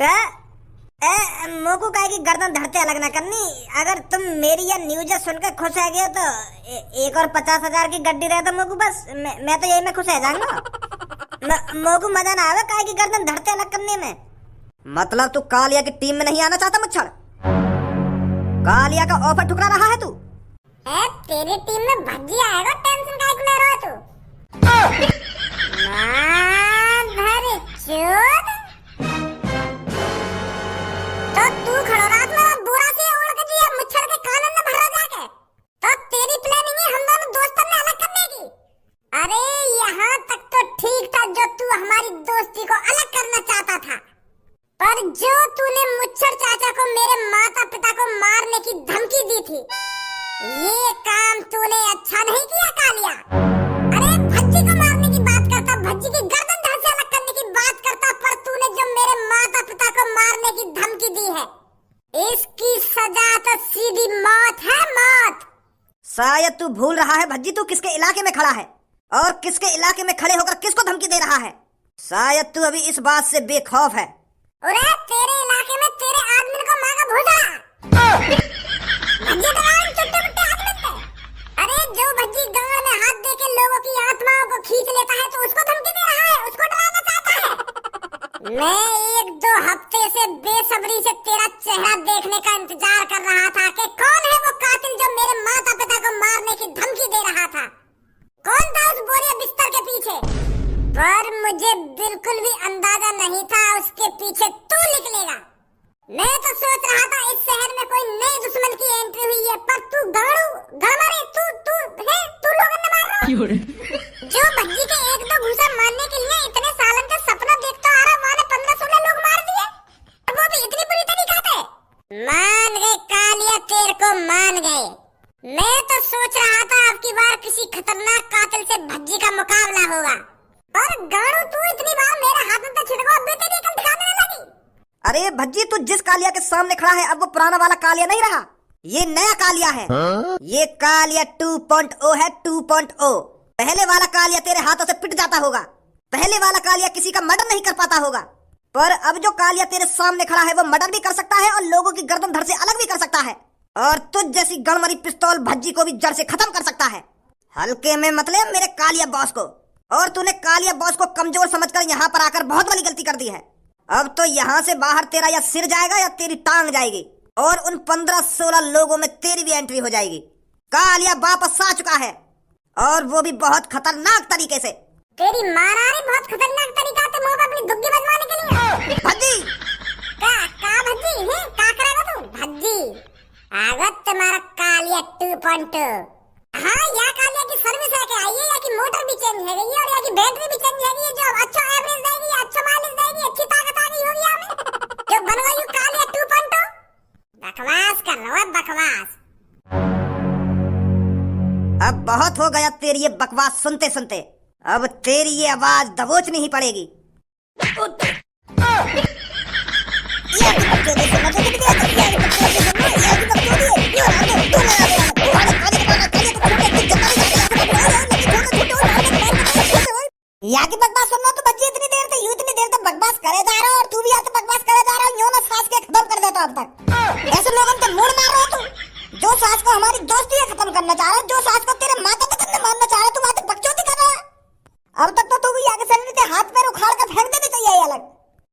का मोको काहे की गर्दन धरते अलग ना करनी। अगर तुम मेरी या न्यूज सुनकर खुश है गए तो एक और 50,000 की गड्डी रहे तो मोको बस मैं तो यही में खुश है जाऊंगा। मोको मजा ना आवे काहे की गर्दन धरते अलग करने में। मतलब तू कालिया की टीम में नहीं आना चाहता मुच्छड़? कालिया का ऑफर ठुकरा रहा है तू? तेरी टीम में भज्जी आएगा, टेंशन काहे को ले रहा है तू? मां चोद तो तू खड़ा रात में बुरा से ओढ़ के जी मुच्छड़ के कानन में भरा जाके तो तेरी प्लानिंग है हम दोनों दोस्तों ने अलग करने की। अरे यहाँ तक तो ठीक था जो तू हमारी दोस्ती को अलग करना चाहता था, पर जो तूने मुच्छड़ चाचा को मेरे माता पिता को मारने की धमकी दी थी, ये काम तूने अच्छा नहीं किया कालिया। अरे भज्जी को मारने की बात करता, भज्जी की गर्दन धड़ से अलग करने की बात करता, पर तूने जो मेरे माता पिता को मारने की धमकी दी है, इसकी सजा तो सीधी मौत है, मौत। शायद तू भूल रहा है भज्जी तू किसके इलाके में खड़ा है और किसके इलाके में खड़े होकर किसको धमकी दे रहा है। शायद तू अभी इस बात से बेखौफ है। अरे तेरे इलाके में तेरे आदमी को मार का भूजा भज्जी चुट्टे बुट्टे आदमी थे। अरे जो भज्जी गांव में हाथ दे के लोगों की आत्माओं को खींच लेता है तो उसको धमकी दे रहा है, उसको डराना चाहता है। मैं 1-2 हफ्ते से बेसब्री से तेरा चेहरा देखने का इंतजार कर रहा था कि कौन है वो कातिल जो मेरे माता पिता को मारने की धमकी दे रहा था। कौन था उस बोरिया बिस्तर के पीछे? पर मुझे बिल्कुल भी अंदाजा नहीं था उसके पीछे तू निकलेगा। मैं तो सोच रहा था इस शहर में कोई नए दुश्मन की एंट्री हुई है, पर तू गड़मारे तू लोगों ने मार रहा जो भज्जी के 1-2 घूसा मारने के लिए इतने सालन का सपना देखता आ रहा, माने 15-16 लोग मार दिए, वो भी इतनी बुरी तरीका से। मान गए कालिया, तेरे को मान गए। मैं तो सोच रहा था अब की बार किसी खतरनाक कातिल से भज्जी का मुकाबला होगा, पर गाड़ू तू इतनी बार मेरे हाथ में तो छिड़को, अब तेरी अकल दिखाने लगी। अरे भज्जी तू जिस कालिया के सामने खड़ा है अब वो पुराना वाला कालिया नहीं रहा, ये नया कालिया है। ये कालिया 2.0 है, 2.0। पहले वाला कालिया तेरे हाथों से पिट जाता होगा, पहले वाला कालिया किसी का मर्डर नहीं कर पाता होगा, पर अब जो कालिया तेरे सामने खड़ा है वो मर्डर भी कर सकता है और लोगों की गर्दन धड़ से अलग भी कर सकता है, और तुझ जैसी गणमरी पिस्तौल भज्जी को भी जड़ से खत्म कर सकता है। हल्के में मतलब मेरे कालिया बॉस को। और तूने कालिया बॉस को कमजोर समझकर यहाँ पर आकर बहुत बड़ी गलती कर दी है। अब तो यहाँ से बाहर तेरा या सिर जाएगा या तेरी टांग जाएगी, और उन 15-16 लोगों में तेरी भी एंट्री हो जाएगी। कालिया वापस आ चुका है, और वो भी बहुत खतरनाक तरीके से। तेरी मारारी बहुत खतरनाक तरीका से मुंह पे अपनी दुग्गी बजवाने के लिए। भज्जी का भज्जी है, का करेगा तू भज्जी? आगत तुम्हारा कालिया 2.2। हाँ, यहाँ कालिया की सर्विस है क्या? ये या की मोटर भी चेंज है गई और या की बैटरी भी चेंज है गई, जो अच्छा एवरेज देगी, अच्छा माइलेज देगी, अच्छी ताकत आ गई होगी हमें, जो बनवाई कालिया 2.2। बकवास कर रहा है, बकवास। अब बहुत हो गया तेरी ये बकवास सुनते सुनते, अब तेरी ये आवाज दबोचनी ही पड़ेगी। यहाँ की बकवास सुनना तो बच्ची इतनी देर तक बकवास करे जा रहा, और तू भी यहाँ से बकवास करे जा रहा, यूं ना सांस के खत्म कर देता अब तक। ऐसे लोगों को मूड मार रहा तू, जो सांस को हमारी दोस्ती है खत्म करना चाह रहा, जो सांस को तेरे माता पिता ने मारना चाह रहा, तू वहाँ तक बकचोदी कर रहा है। अब तक तो तू भी आगे चलने के हाथ पैर उखाड़ कर फेंक देने चाहिए अलग।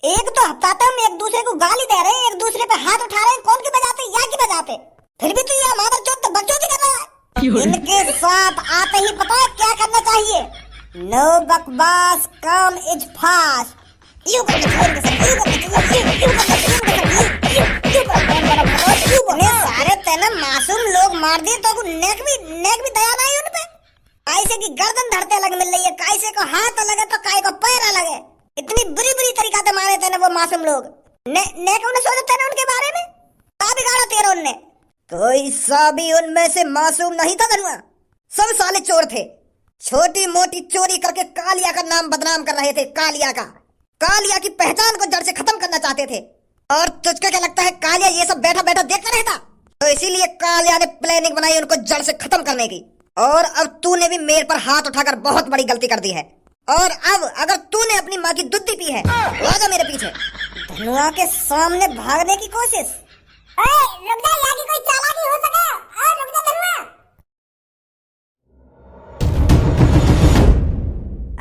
एक तो हफ्ता हम एक दूसरे को गाली दे रहे हैं, एक दूसरे पे हाथ उठा रहे हैं, कौन की बजाते या की बजाते, फिर भी तू ये हमारा चोट बकचोदी कर रहा है। इनके साथ आते ही पता है क्या करना चाहिए? नो बकवास, कम इज फास्ट। सारे तेने मासूम लोग मार दिए तो नेक भी दया नहीं उन पे। कैसे की गर्दन धरते अलग मिल रही है, कैसे को हाथ अलग है तो काय को पैर अलग है। इतनी बुरी तरीका से मारे थे ना वो मासूम लोग। नेक उन्हें सोचा था उनके बारे में, का बिगाड़ा तेरा उनने? कोई सा भी उनमें से मासूम नहीं था धनुआ, सब साले चोर थे। छोटी मोटी चोरी करके कालिया का नाम बदनाम कर रहे थे। कालिया की पहचान को जड़ से खत्म करना चाहते थे। और तुझको क्या लगता है कालिया ये सब बैठा बैठा देखता रहता? तो इसीलिए कालिया ने प्लानिंग बनाई उनको जड़ से खत्म करने की। और अब तूने भी मेरे पर हाथ उठाकर बहुत बड़ी गलती कर दी है। और अब अगर तूने अपनी माँ की दूध पी है तो आजा मेरे पीछे, धनुआ के सामने भागने की कोशिश। ओए रुक जा, यहाँ की कोई चालाकी हो सके। ओए रुक जा धनुआ।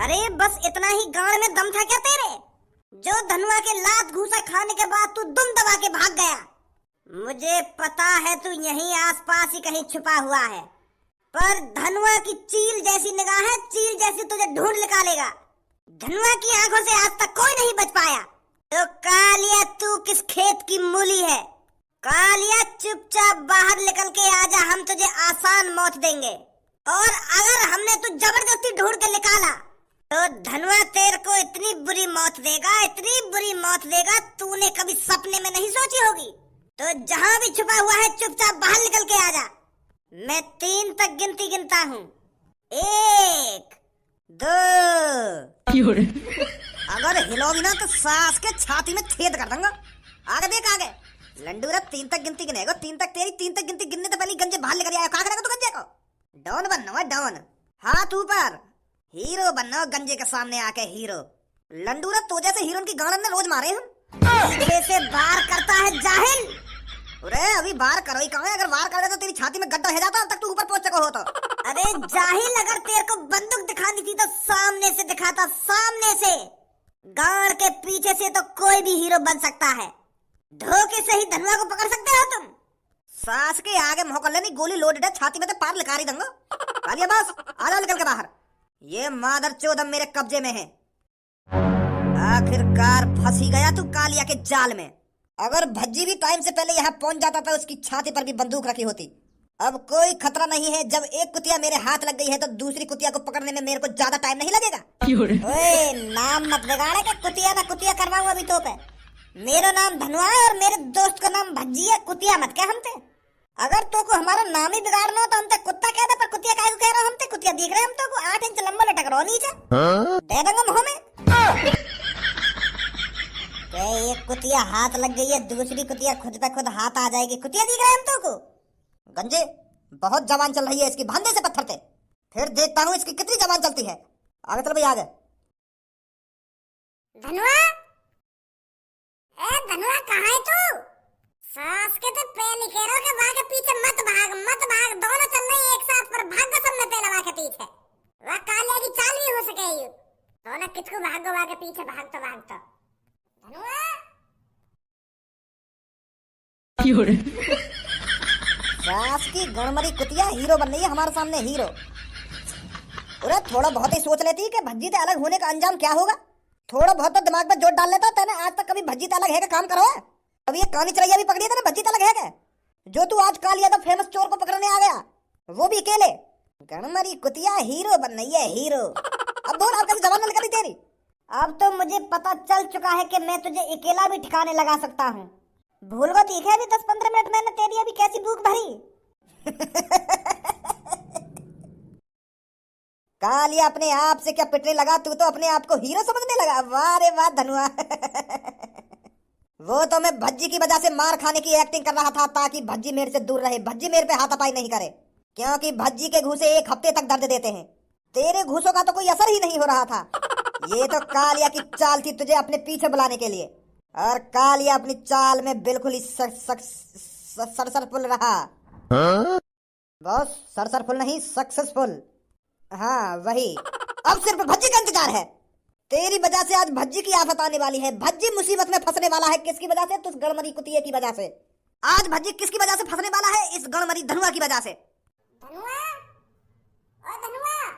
अरे बस इतना ही गाड़ में दम था क्या तेरे, जो धनुआ के लात घूसा खाने के बाद तू दुम दबा के भाग गया। मुझे पता है तू यहीं आसपास ही कहीं छुपा हुआ है, पर धनुआ की चील जैसी निगाह है, चील जैसी तुझे ढूंढ निकालेगा। धनुआ की आंखों से आज तक कोई नहीं बच पाया। तो कालिया तू किस खेत की मूली है? कालिया चुपचाप बाहर निकल के आजा, हम तुझे आसान मौत देंगे। और अगर हमने तू जबरदस्ती ढूंढ के निकाला तो धनुआ तेरे को इतनी बुरी मौत देगा, इतनी बुरी मौत देगा तूने कभी सपने में नहीं सोची होगी। तो जहां भी छुपा हुआ है चुपचाप बाहर निकल के आजा। मैं 3 तक गिनती गिनता हूँ। 1 2। अगर हिलोगी ना तो सास के छाती में छेद कर दूंगा। आगे देख आगे। लंडूरा 3 तक गिनती गिनेगा। 3 तक तेरी 3 तक गिनती गिनने तो पहले गंजे बाहर लेकर आया। क्या करेगा तू गंजे को? डॉन बनना है डॉन, हाथ ऊपर, हीरो बनना गंजे के सामने आके हीरो। लंडूरा तो जैसे हीरो की गाड़न में रोज मारे हम। पीछे से वार करता है जाहिल। अरे अभी वार करो ही कहाँ है? अगर वार कर दे तो तेरी छाती में गड्ढा है जाता, अब तक तू ऊपर पहुंच सको हो तो। अरे जाहिल, अगर तेरे को बंदूक दिखानी थी तो सामने से दिखाता, सामने से। गाड़ के पीछे से तो कोई भी हीरो बन सकता है। धोखे से ही धनुआ को पकड़ सकते हो तुम। सास के आगे मोहकल नहीं, गोली लोडेड है, छाती में तो पार लिकारी दूंगा। कालिया बस आजा निकल के बाहर। ये मादर चौदह मेरे कब्जे में है। आखिरकार फंसी गया तू कालिया के जाल में। अगर भज्जी भी टाइम से पहले यहाँ पहुंच जाता था, उसकी छाती पर भी बंदूक रखी होती। अब कोई खतरा नहीं है। जब एक कुतिया मेरे हाथ लग गई है तो दूसरी कुतिया को पकड़ने में मेरे को ज्यादा टाइम नहीं लगेगा। ओए नाम मत बिगाड़े कि कुतिया ना कुतिया करवाऊं अभी तो पे। मेरा नाम धनुआ है और मेरे दोस्त का नाम भज्जी है। कुतिया मत कह हमते। अगर तो को हमारा नाम ही बिगाड़ना हो तो हमते कुत्ता कह दे, पर कुतिया काहे को कह रहा हमते? कुतिया दिख रहे हम तो को 8 इंच लंबा लटक रहा नीचे। दे दूंगा मुंह में। एक कुतिया हाथ लग गई है, दूसरी कुतिया खुद पे खुद हाथ आ जाएगी। कुतिया दिख रहे हम तो को। गंजे बहुत जवान चल रही है इसकी, भांदे से पत्थर थे। फिर देखता हूँ इसकी कितनी जवान चलती है। आगे चल भाई आगे। धनुआ, ए धनुआ कहाँ है तू? सास के तो पहले कह रहा कि वहाँ के पीछे मत भाग, मत भाग। दोनों चल रहे एक साथ, पर भाग सब में पहले वहाँ के पीछे। वह कालिया की चाल भी हो सके यू। दोनों किसको भागो वहाँ के पीछे, भाग तो धनुआ। सास की गणमरी कुतिया हीरो बन रही है हमारे सामने, हीरो। अरे थोड़ा बहुत ही सोच लेती कि भज्जी से अलग होने का अंजाम क्या होगा। थोड़ा बहुत तो दिमाग में जोर डाल लेता। तेने आज तक कभी भज्जी से अलग है का काम करो है? अभी ये कानी चरैया भी पकड़ी तेने, भज्जी से अलग है क्या? जो तू आज कालिया तो फेमस चोर को पकड़ने आ गया, वो भी अकेले। गणमरी कुतिया हीरो बन रही है, हीरो। अब बोल अब कभी जवान निकली तेरी। अब तो मुझे पता चल चुका है कि मैं तुझे अकेला भी ठिकाने लगा सकता हूँ। भूल गो ठीक है अभी 10-15 मिनट मैंने तेरी अभी कैसी भूख भरी। कालिया अपने आप से क्या पिटने लगा? तू तो अपने आप को हीरो समझने लगा। वाह रे वाह धनुआ। वो तो मैं भज्जी की वजह से मार खाने की एक्टिंग कर रहा था ताकि भज्जी मेरे से दूर रहे, भज्जी मेरे पे हाथापाई नहीं करे, क्योंकि भज्जी के घूसे 1 हफ्ते तक दर्द देते हैं। तेरे घूसों का तो कोई असर ही नहीं हो रहा था। ये तो कालिया की चाल थी तुझे अपने पीछे बुलाने के लिए, और कालिया अपनी चाल में बिल्कुल ही सक्सेसफुल रहा। बस सक्सेसफुल नहीं, सक्सेसफुल। हाँ वही। अब सिर्फ भज्जी का इंतजार है। तेरी वजह से आज भज्जी की आफत आने वाली है। भज्जी मुसीबत में फंसने वाला है। किसकी वजह से? तुस गणमरी कुतिये की वजह से। आज भज्जी किसकी वजह से फंसने वाला है? इस गणमरी धनुआ की वजह से। धनुआ, ओ धनुआ।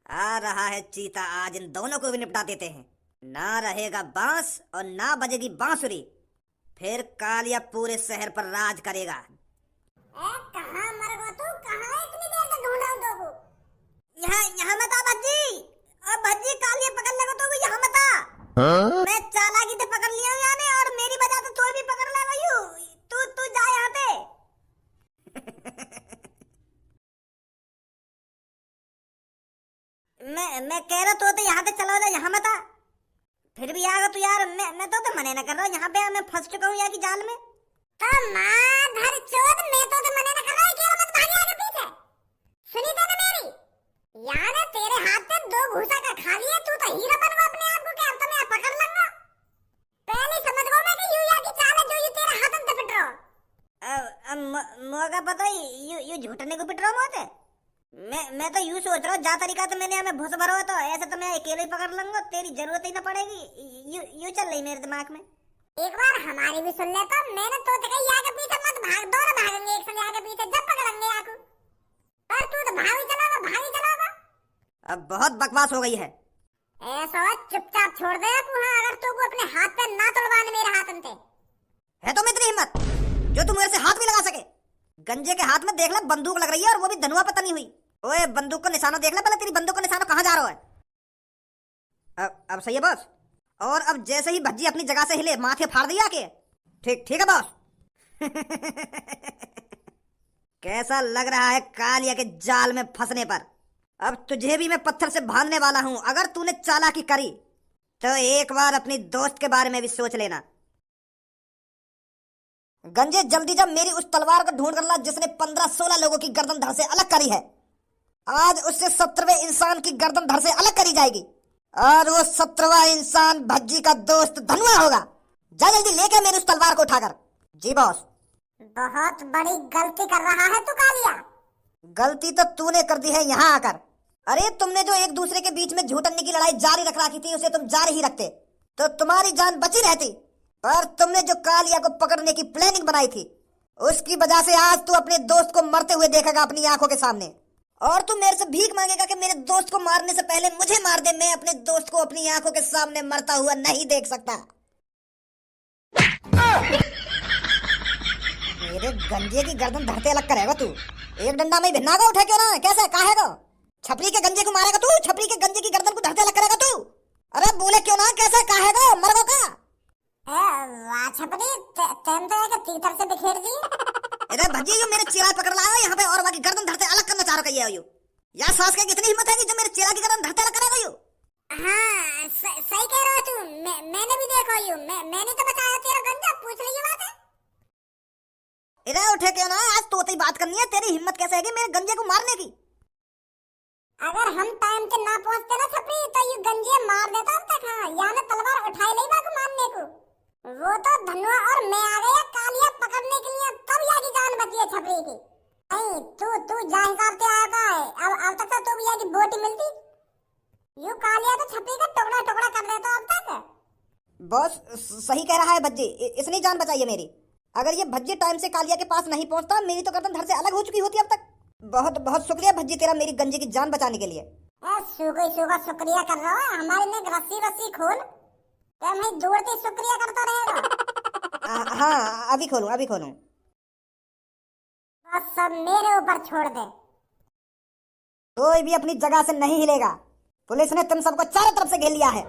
आ रहा है चीता, आज इन दोनों को भी निपटा देते हैं। ना रहेगा बांस और ना बजेगी बांसुरी, फिर कालिया पूरे शहर पर राज करेगा। कहाँ मर गो तू? कहाँ इतनी देर से ढूंढा हूँ तो? यहाँ मत आ भज्जी। और भज्जी कालिया पकड़ लेगा तो यहाँ मत आ। मैं चालाकी से पकड़ लिया हूँ यानी, और मेरी वजह से तू भी पकड़ लेगा यू। तू जा यहाँ पे। मैं कह रहा तो यहाँ से चला जा, यहाँ मत आ। फिर भी आगा तू यार। मैं तो मने न कर रहा हूँ। यहाँ पे मैं फंस चुका हूँ यहाँ की जाल में। माधर चोद, मैं तो मना न कर रहा हूँ कि मत भागे आगे पीछे। सुनी तो ना मेरी? यार तेरे हाथ में 2 घूसा का खा लिया, तू तो हीरो बनवा अपने आप को। क्या अब तो मैं पकड़ लूंगा? पहले हिम्मत है? मैं तो यूं सोच रहा हूँ, जा तरीका तो मैंने हमें भूस भरो, तो ऐसे तो मैं अकेले ही पकड़ लूंगा, तेरी जरूरत ही ना पड़ेगी। यू चल रही मेरे दिमाग में। एक बार हमारी भी सुन लेता। मैंने तो कही आगे पीछे मत भाग, दोनों भागेंगे एक संग आगे पीछे, जब पकड़ेंगे आकू। पर तू तो भाग ही चलागा। अब बहुत बकवास हो गई है। ऐसा चुपचाप छोड़ दे तू। हाँ, अगर तू को अपने हाथ पे ना तोड़वाने मेरे हाथ अंते है तो इतनी हिम्मत जो तू मेरे से हाथ भी लगा सके? गंजे के हाथ में देख ले बंदूक लग रही है, और वो भी धनुआ पे तनी हुई। ओए बंदूक को निशाना देख ले पहले, तेरी बंदूक का निशाना कहाँ जा रहा है? अब सही है बॉस। और अब जैसे ही भज्जी अपनी जगह से हिले, माथे फाड़ दिया के। ठीक है बॉस। कैसा लग रहा है कालिया के जाल में फंसने पर? अब तुझे भी मैं पत्थर से बांधने वाला हूं। अगर तूने चालाकी करी तो एक बार अपनी दोस्त के बारे में भी सोच लेना। गंजे जल्दी जब मेरी उस तलवार को ढूंढ कर ला जिसने 15-16 लोगों की गर्दन धड़ से अलग करी है। आज उससे 17वें इंसान की गर्दन धड़ से अलग करी जाएगी, और वो 17वां इंसान भज्जी का दोस्त धनुआ होगा। जा जल्दी लेके मेरी उस तलवार को उठाकर। जी बॉस। बहुत बड़ी गलती कर रहा है तू कालिया। गलती तो तूने कर दी है यहाँ आकर। अरे तुमने जो एक दूसरे के बीच में झूठन्ने की लड़ाई जारी रख रखी थी, उसे तुम जारी ही रखते तो तुम्हारी जान बची रहती। पर तुमने जो कालिया को पकड़ने की प्लानिंग बनाई थी, उसकी वजह से आज तू अपने दोस्त को मरते हुए देखेगा अपनी आंखों के सामने। और तू मेरे से भीख मांगेगा कि मेरे दोस्त को मारने से पहले मुझे मार दे। मैं अपने दोस्त को अपनी आंखों के सामने मरता हुआ नहीं देख सकता। मेरे गंजे की गर्दन धरते अलग करेगा तू। एक डंडा में भिन्नागा उठे क्यों ना? कैसे काहेगा? छपरी के गंजे को मारेगा तू? छपरी के गंजे की गर्दन को धरते अलग करेगा तू? अरे बोले क्यों ना? कैसे काहेगा? मरगो का? वाह छपरी, तेम तो है तीतर से बिखेर दी। अरे भजी जो मेरे चेला पकड़ लाया यहाँ पे, और बाकी गर्दन धरते अलग करना चाह रहा है। यार सास का कितनी हिम्मत है कि जो मेरे चेला की गर्दन धरते अलग करेगा यू? हाँ सही कह रहा है तू। मैंने भी देखा यू। मैंने तो बताया तेरा गंजा। पूछ ली बात है। इधर उठे क्यों ना? आज तोते बात करनी है। तेरी हिम्मत कैसे है कि मेरे गंजे को मारने की? अगर हम टाइम पे ना पहुंचते ना छपरी, तो ये गंजे मार देता अब तक। हाँ, यानी तलवार उठाई नहीं बाकू मारने को। वो तो धनुआ और मैं आ गया कालिया पकड़ने के लिए, तब याकी जान बची है छपरी की। नहीं तू जा हिसाब से आया था। अब तक तो भी याकी बोटी मिलती। यू कालिया तो छपरी का टुकड़ा टुकड़ा कर देता अब तक। बॉस सही कह रहा है भज्जी, इसने जान बचाई है मेरी। अगर ये भज्जी टाइम से कालिया के पास नहीं पहुंचता, मेरी तो गर्दन धड़ से अलग हो चुकी होती अब तक। बहुत बहुत शुक्रिया भज्जी तेरा मेरी गंजे की जान बचाने के लिए। सूखा शुक्रिया कर रहा है। हमारे लिए रस्सी खोल, क्या मैं दौड़ते शुक्रिया करता रहेगा? हाँ अभी खोलूं। बस सब मेरे ऊपर छोड़ दे। कोई भी अपनी जगह से नहीं हिलेगा। पुलिस ने तुम सबको चारों तरफ से घेर लिया है।